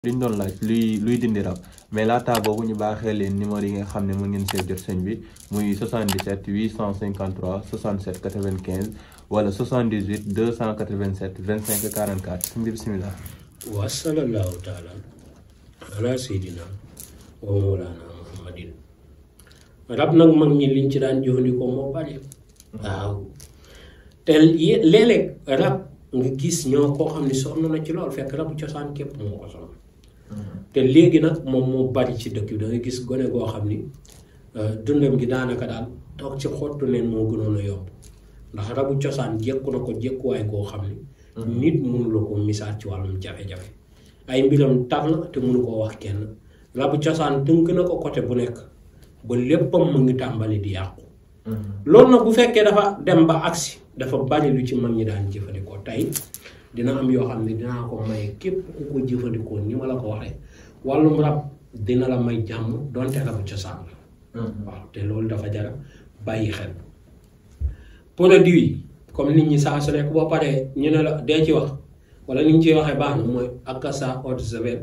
liñ doon laaj luy dindi rab mais laata boobu ñu baaxee leen numéro yi nga xam ne mën ngeen see jot sëñ bi muy 77 853 67 95 wala 78 287 25 44 sëñ bi bisimilah. wa sallallahu taala ala seydina wa mawlana muhammadin. rab nag mag ñi liñ ci daan jëfandikoo moo bari. waaw te léeg-léeg rab nga gis ñoo koo xam ne sonn na ci lool fekk rabu cosaan képp moo ko sonn. te léegi nag moom moo bari ci dëkk bi da nga gis gone goo xam ni dundam gi daanaka daal toog ci xottu neen moo gënoon a yomb ndax rabu cosaan jékku na ko jékkuwaay goo xam ni nit mënu la ko misaal ci wàllum jafe-jafe ay mbiram tar na te mënu koo wax kenn. rabu cosaan tënk na ko côté bu nekk ba léppam mu ngi tàmbali di yàqu. loolu nag bu fekkee dafa dem ba agsi dafa bari lu ci mag ñi daan jëfandikoo tey dina am yoo xam ne dinaa ko maye képp ku ko jëfandikoo ni ma la ko waxee wàllum rab dina la may jàmm donte rabu cosaan la. waaw te loolu dafa jara bàyyi xel. produit yi comme nit ñi saa su nekk boo paree ñu ne la dee ci wax wala ni ñu ciy waxee baax na mooy Akassa eau de Javel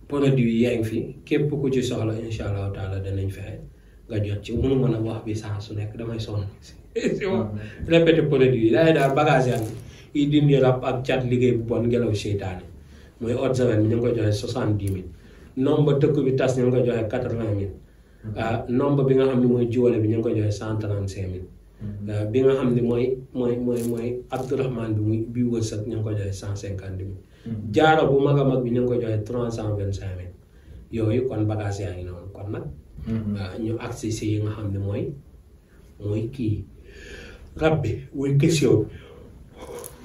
produit yi yaa ngi fi képp ku ci soxla incha allahu taala danañ fexe nga jot ci mënu mën a wax bi saa su nekk damay sonn si répété produit yi daal bagage yaa ngi yi dindi rab ak cat liggéey bu bon ngelaw seytaane mooy eau de Javel bi ñu ngi koy joxe 70 000 nombre tëkk bi tas ñu ngi koy joxe 80 000 nombre bi nga xam ne mooy jiwale bi ñu ngi koy joxe 135 000 bi nga xam ne mooy Abdourahmane bi muy bi wërsëg ñu ngi koy joxe 150 000 jaaro bu mag a mag bi ñu ngi koy joxe 325 000 yooyu kon bagage yaa ngi noonu kon nag ñu accès yi nga xam ne mooy kii rab bi muy question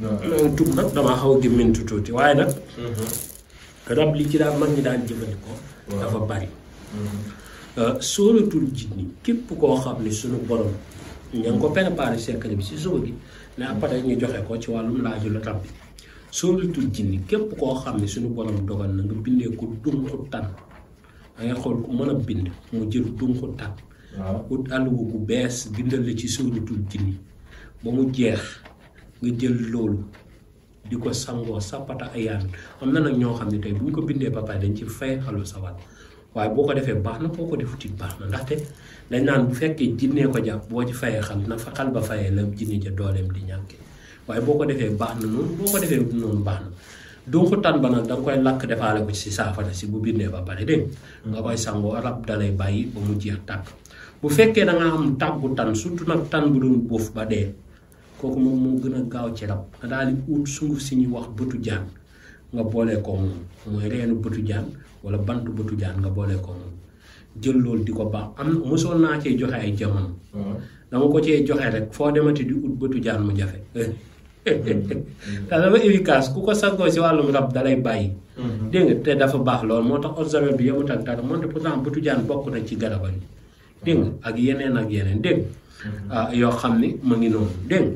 bi tub nag damaa xaw a gémmintu tuuti waaye nag rab li ci daal mag ñi daan jëfandikoo dafa bari sóoratul jinni képp koo xam ne suñu borom ña ngi ko préparé secret bi si suba gi ne après ñu joxe ko ci wàllum laaju la rab bi sóoratul jinni képp koo xam ne suñu borom dogal na nga bindee ko dunxu tan dangay xool ku mën a bind mu jël dunxu tan ut àlluwa gu bees bindal la ci sóoratul jinni ba mu jeex nga jël loolu di ko sangoo sapata ayaan am na nag ñoo xam ne tey bu ñu ko bindee ba pare dañ ci fay xalu sawal waaye boo ko defee baax na boo ko defutit baax na ndaxte dañ naan bu fekkee jinnee ko jàpp boo ci fayee xal na fa xal ba fayee la jinne ja dooleem di ñàkke waaye boo ko defee baax na noonu boo ko defee noonu baax na dunxu tan ba nag da nga koy lakk defaale ko ci saafara si bu bindee ba pare dégg nga koy sangoo rab dalay bàyyi ba mu jeex tàkk bu fekkee da nga am tàggu tan surtout nag tan bu doon boof ba dee kooku moom moo gën a gaaw ci rab nga daal di ut sunguf si ñuy wax bëtu jaan nga boolee ko moom mooy reenu bëtu jaan wala bantu bëtu jaan nga boolee ko moom jël loolu di ko baax am mosoon naa cee joxe ay jamono dama ko cee joxe rek foo demati di ut bëtu jaan mu jafe dafa efficace ku ko sangoo si wàllum rab dalay bàyyi dégg nga te dafa baax loolu moo tax eau de Javel bi yemut ak dara moonte pourtant bëtu jaan bokk na ci garabal yi dégg nga ak yeneen dégg yoo xam ni ma ngi noonu dégg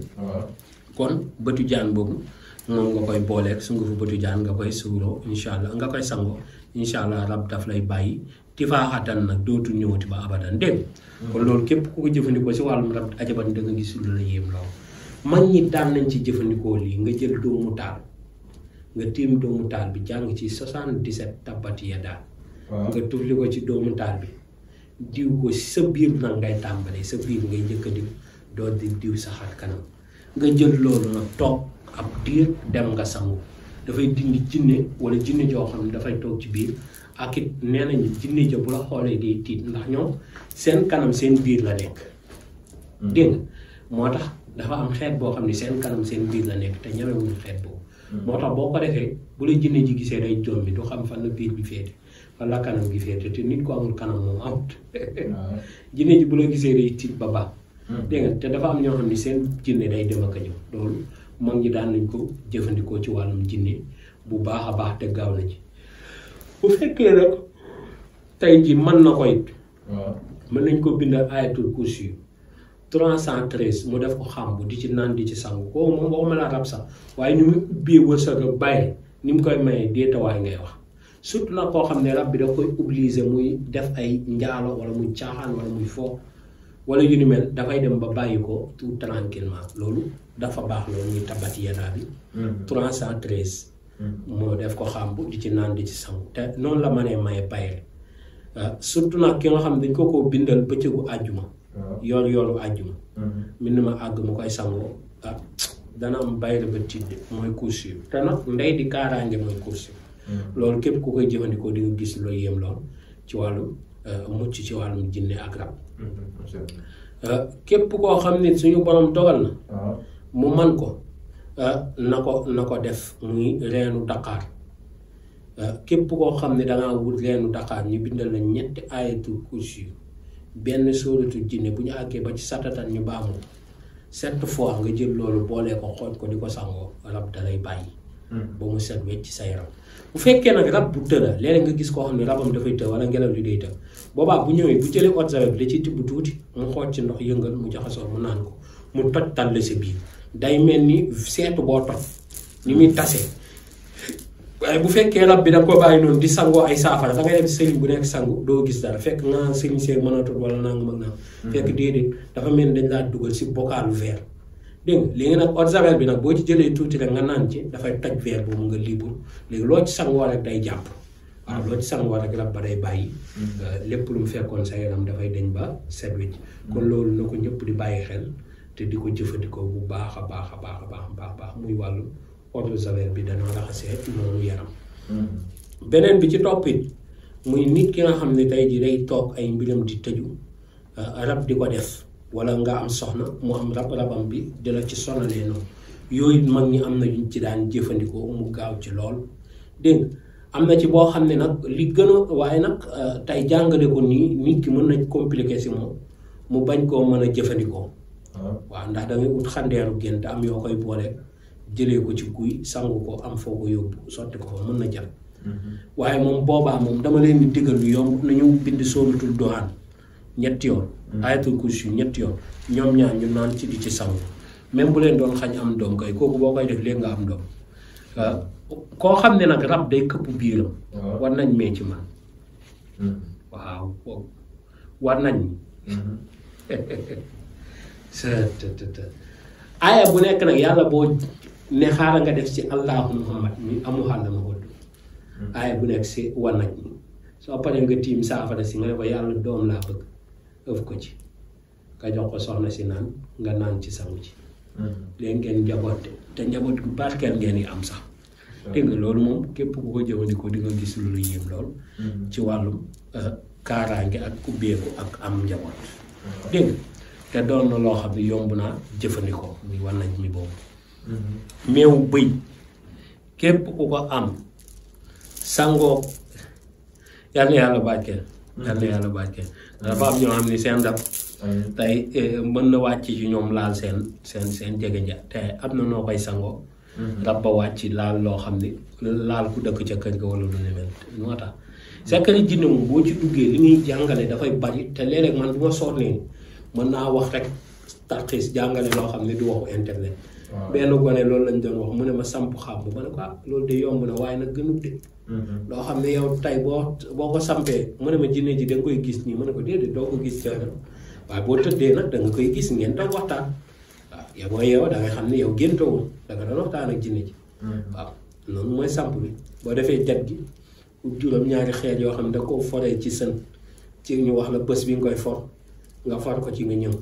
kon bëtu jaan boobu moom nga koy booleeg sungufu bëtu jaan nga koy suuroo incha allah nga koy sangoo incha allah rab daf lay bàyyi tifaaxatan nag dootul ñëwati ba abadan dégg kon loolu képp ku ko jëfandikoo si wàllum rab ajaban da nga gis lu la yéem lool mag ñi daan nañ ci jëfandikoo lii nga jël doomu taal nga tiim doomu taal bi jàng ci 77 tabbat yadaa nga tufli ko ci doomu taal bi diw ko sa biir nag ngay tàmbalee sa biir ngay njëkk a diw doo di diw sa xar kanam nga jël loolu nag toog ab diir dem nga sangu dafay dindi jinne wala jinne joo xam ne dafay toog ci biir ak it nee nañu jinne ja bu la xoolee day tiit ndax ñoom seen kanam seen biir la nekk dégg nga moo tax dafa am xeet boo xam ne seen kanam seen biir la nekk te ñamewuñu xeet boobu moo tax boo ko defee bu la jinne ji gisee day jom bi du xam fan la biir bi féete wala kanam gi féete te nit ko amul kanam moom amut jinne ji bu la gisee day tiit ba baax dégg nga te dafa am ñoo xam ne seen jinne day dem ak a ñëw loolu mag ñi daan nañ ko jëfandikoo ci wàllum jinne bu baax a baax te gaaw na ci bu fekkee nag tey ji mën na ko it mën nañ ko bindal ayatul kursi 313 mu def ko xàmbu di ci naan di ci sangu kooku moom waxuma laa rab sax waaye ni muy ubbee wërsëg ak bàyyi ni mu koy mayee déetawaay ngay wax surtout nag koo xam ne rab bi da koy obligé muy def ay njaalo wala muy caaxaan wala muy foo wala yu ni mel dafay dem ba bàyyi ko tout tranquillement loolu dafa baax loolu muy tabbat yadaa bi 313 moo def ko xàmb di ci naan di ci sangu te noonu la mënee maye bayre surtout nag ki nga xam ne dañ ko bindal bëccëgu àjjuma yoolu àjjuma mbind ma àgg mu koy sangoo dana am bayre ba tidde mooy kursi te nag ndey di kaaraange mooy kursi loolu képp ku koy jëfandikoo di nga gis loo yéem lool ci wàllum mucc ci wàllum jinne ak rab képp koo xam ne suñu borom dogal na mu man ko na ko def muy reenu Dakar képp koo xam ne dangaa wut reenu Dakar ñu bindal la ñetti ayatul kursi benn sóoratul jinne bu ñu àggee ba ci satatan ñu baamu 7 fois nga jël loolu boolee ko xooj ko di ko sangoo rab dalay bàyyi ba mu set wecc ci sa yaram bu fekkee nag rab bu tëra léeg nga gis koo xam ne rabam dafay të wala ngelaw li day të boobaa bu ñëwee bu jëlee eau de javel bi da ci tibb tuuti mu xooj ci ndox yëngal mu jaxasoo mu naan ko mu toj tàll sa biir day mel ni seetu boo toj ni muy tase waaye bu fekkee rab bi da ko bàyyi noonu di sangoo ay saafara da ngay dem sëriñ bu nekk sangu doo gis dara fekk nga sëriñ see mënatul wala nangam ak nangam fekk déedéet dafa mel ni dañ laa dugal si bokalu verre dégg nga léegi nag eau de javel bi nag boo ci jëlee tuuti rek nga naan ci dafay toj verre boobu nga libre léegi loo ci sangoo rek day jàpp waaw loo ci sangoo rek rab ba day bàyyi lépp lu mu fekkoon sa yaram dafay deñ ba set wecc kon loolu na ko ñëpp di bàyyi xel te di ko jëfandikoo bu baax a baax a baax a baax a baax muy wàllu eau de javel bi dana raxasee noonu yaram beneen bi ci toppit muy nit ki nga xam ne tey ji day toog ay mbiram di tëju rab di ko def wala nga am soxna mu am rabam bi di la ci sonalee noonu yooyu mag ñi am na yuñ ci daan jëfandikoo mu gaaw ci lool dégg nga am na ci boo xam ne nag li gën a waaye nag tey jàngale ko nii nit ki mën na compliqué si moom mu bañ koo mën a jëfandikoo waaw ndax da ngay ut xandeeru gént am yoo koy boole jëlee ko ci guy sangu ko am foo ko yóbbu sotti ko fa mën na jàpp waaye moom boobaa moom dama leen di digal lu yomb nañu bind sóoratul Duhaan ñetti yoon ayatul kursi ñetti yoon ñoom ñaar ñu naan ci di ci sangu même bu leen doon xañ am doom kay kooku boo koy def léegi nga am doom koo xam ne nag rab day këpp biiram war nañ mee ci man waaw war nañ aaya bu nekk nag yàlla boo ne xaaral nga def ci allahu muhammad mi amu xàlla ma wëdd aaya bu nekk si war nañ mi soo paree nga tiim saafara si nga ne ko yàlla doom laa bëgg ëf ko ci nga jox ko soxna si naan nga naan ci sangu ci léegi ngeen njaboote te njaboot gu barkeel ngeen yi am sax dégg nga loolu moom képp ku ko jëfandikoo di nga gis lu lu yéem lool ci wàllum kaaraange ak ubbeeku ak am njaboot dégg nga te doon na loo xam ne yomb naa jëfandikoo muy war nañ mi boobu meewu bëy képp ku ko am sangoo yal na yàlla barkeel yal na yàlla barkeel dafa am ñoo xam ne seen rab tey mën na wàcc ci ñoom laal seen jege ja te am na noo koy sangoo rab ba wàcc laal loo xam ne laal ku dëkk ca kër ga wala lu ne mel moo tax sekkari jinne moom boo ci duggee li ñuy jàngale dafay bari te léeg-léeg man du ma sonnee mën naa wax rek tarxiis jàngale loo xam ne du waxu internet benn gone loolu lañ doon wax mu ne ma samp xam ma ne ko loolu de yomb na waaye nag gënut de loo xam ne yow tey boo ko sampee mu ne ma jinne ji da nga koy gis nii ma ne ko déedéet doo ko gis coono waaye boo tëddee nag da nga koy gis ngeen doon waxtaan waaw yow mooy yow da ngay xam ne yow géntoo da nga doon waxtaan ak jinne ji waaw noonu mooy samp bi boo defee jat gi juróom-ñaari xeet yoo xam ne da ko foree ci sën ci ñu wax la bés bi nga koy for nga for ko ci nga ñëw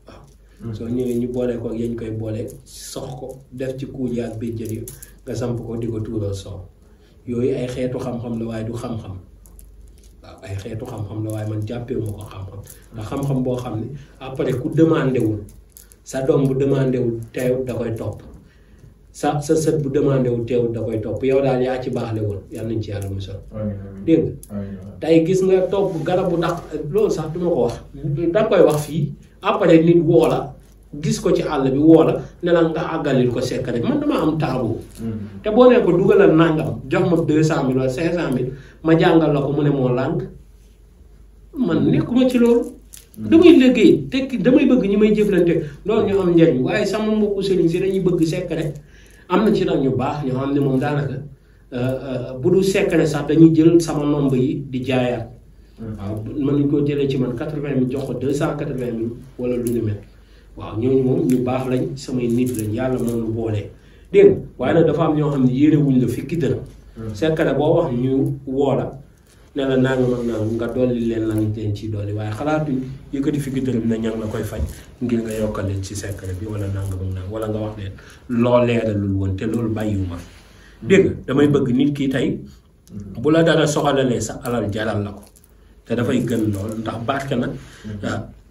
waaw soo ñëwee ñu boole ko yañ koy boole sox ko def ci kuuj ak béjjën yi nga samp ko di ko tuural soow yooyu ay xeetu xam-xam la waaye du xam-xam waaw ay xeetu xam-xam la waaye man jàppee ma ko xam-xam ndax xam-xam boo xam ne après ku demandé wul sa doom bu demandé wul teewut da koy topp sa sët bu demandé wul teewut da koy topp yow daal yaa ci baaxle woon yal nañ ci yàlla musal dégg nga tey gis nga topp garabu ndax loolu sax duma ko wax da koy wax fii après nit woo la gis ko ci àll bi woo la ne la nga àggalil ko secret man dama am taabu te boo nee ko dugalal nangam jox ma 200 000 wala 500 000 ma jàngal la ko mu ne moo lànk man nekkuma ci loolu damay liggéey te damay bëgg ñi may jëflante loolu ñu am njariñ waaye sama mbokku sëriñ si dañuy bëgg secret am na ci nag ñu baax ñoo xam ne moom daanaka bu du secret sax dañuy jël sama nombre yi di jaayaat waaw mën nañ koo jëlee ci man 80 000 jox ko 280 000 wala lu ni mel waaw ñooñu moom ñu baax lañ samay nit lañ yàlla moom lu boole dégg nga waaye nag dafa am ñoo xam ne yéene wuñ la fukki dërëm secret boo wax ñu woo la ne la nangam ak nangam nga dolli leen la nga leen ciy dolli waaye xalaatuñ yëkkati fukki dërëm na ña la koy faj ngir nga yokkal leen ci secret bi wala nangam ak nangam wala nga wax leen loo leeralul woon te loolu bàyyiwuma dégg nga damay bëgg nit ki tey bu la dara soxalalee sa alal jaral la ko te dafay gën lool ndax barke nag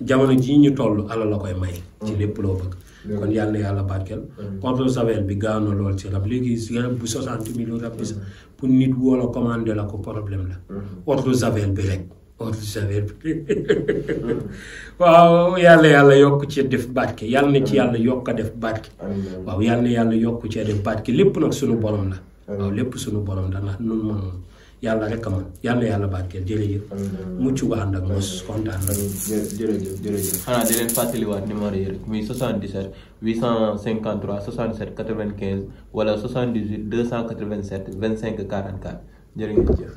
jamono jii ñu toll alal la koy may ci lépp loo bëgg kon yàlla na yàlla barkeel ordre savel bi gaaw na lool ci rab léegi garab bu 60 millions rab bi sax pour nit woo la commandé la ko problème la ordre savel bi rek ordre savel bi waaw yàlla yokk ci def barke yàlla na ci yàlla yokk a def barke waaw yàlla na yàlla yokk ci def barke lépp nag sunu borom la waaw lépp sunu borom la ndax nun mënoon yàlla rek a man yàlla na yàlla barkeel jërëjëf mucc ba ànd ak mos kontaan na jërëjëf xanaa di leen fàttaliwaat numéro yi rek muy 77 853 67 95 wala 78 287 25 44 jërë ngeen jëf